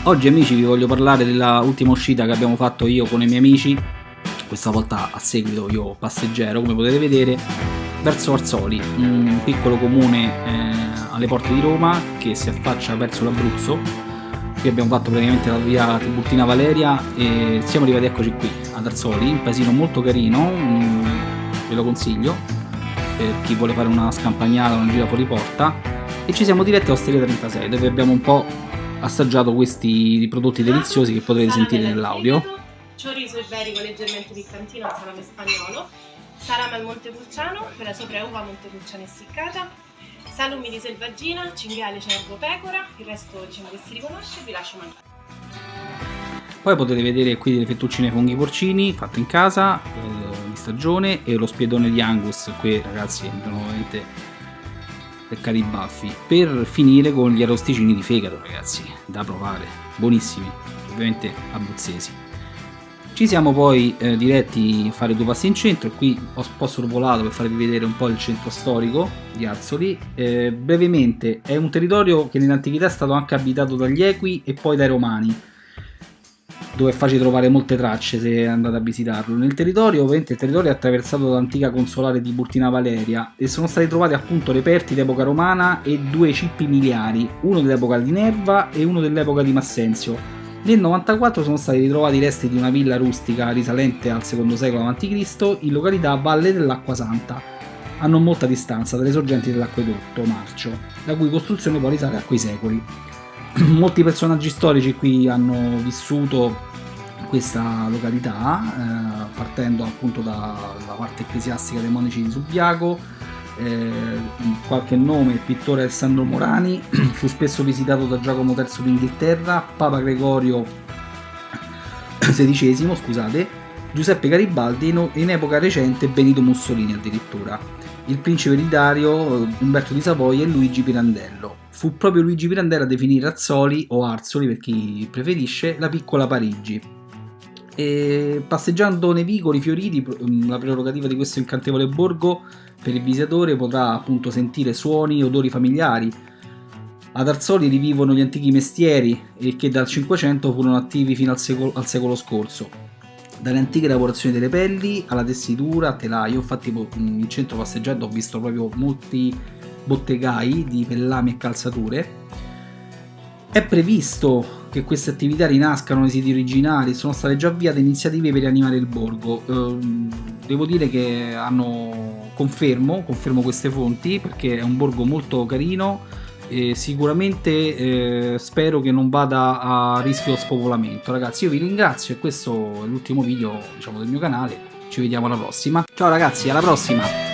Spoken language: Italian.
Oggi amici vi voglio parlare della ultima uscita che abbiamo fatto io con i miei amici, questa volta a seguito io passeggero come potete vedere, verso Arzoli, un piccolo comune alle porte di Roma che si affaccia verso l'Abruzzo. Qui abbiamo fatto praticamente la via Tiburtina Valeria e siamo arrivati eccoci qui ad Arzoli, un paesino molto carino, ve lo consiglio per chi vuole fare una scampagnata o una gira fuori porta, e ci siamo diretti a Osteria 36 dove abbiamo un po' assaggiato questi prodotti deliziosi che potrete sentire nell'audio. Chorizo iberico leggermente piccantino al salame spagnolo, salame al Montepulciano con la sopra uva montepulciana essiccata, salumi di selvaggina, cinghiale, cervo, pecora, il resto diciamo che si riconosce, vi lascio mangiare. Poi potete vedere qui delle fettuccine ai funghi porcini fatte in casa, di stagione, e lo spiedone di Angus. Qui ragazzi sono veramente peccati i baffi, per finire con gli arrosticini di fegato, ragazzi, da provare, buonissimi, ovviamente abruzzesi. Ci siamo poi diretti a fare due passi in centro. Qui ho un po' sorvolato per farvi vedere un po' il centro storico di Arzoli. Brevemente, è un territorio che nell'antichità è stato anche abitato dagli Equi e poi dai Romani, dove è facile trovare molte tracce se andate a visitarlo. Nel territorio, ovviamente, il territorio è attraversato dall'antica consolare di Tiburtina Valeria e sono stati trovati appunto reperti d'epoca romana e due cippi miliari, uno dell'epoca di Nerva e uno dell'epoca di Massenzio. Nel 94 sono stati ritrovati i resti di una villa rustica risalente al II secolo a.C. in località Valle dell'Acqua Santa, a non molta distanza dalle sorgenti dell'acquedotto Marcio, la cui costruzione poi risale a quei secoli. Molti personaggi storici qui hanno vissuto in questa località, partendo appunto dalla parte ecclesiastica dei monaci di Subiaco. Qualche nome: il pittore Alessandro Morani fu spesso visitato da Giacomo III d'Inghilterra, Papa Gregorio XVI, scusate, Giuseppe Garibaldi e in epoca recente Benito Mussolini addirittura, il principe ereditario Umberto di Savoia e Luigi Pirandello. Fu proprio Luigi Pirandello a definire Arzoli, o Arzoli per chi preferisce, la piccola Parigi. E passeggiando nei vicoli fioriti, la prerogativa di questo incantevole borgo per il visitatore potrà appunto sentire suoni e odori familiari. Ad Arzoli rivivono gli antichi mestieri e che dal 500 furono attivi fino al secolo scorso, dalle antiche lavorazioni delle pelli alla tessitura, a telaio. Infatti in centro passeggiando ho visto proprio molti bottegai di pellami e calzature. È previsto che queste attività rinascano nei siti originali, sono state già avviate iniziative per rianimare il borgo. Devo dire che confermo queste fonti, perché è un borgo molto carino e sicuramente spero che non vada a rischio spopolamento. Ragazzi, io vi ringrazio e questo è l'ultimo video, diciamo, del mio canale. Ci vediamo alla prossima. Ciao ragazzi, alla prossima!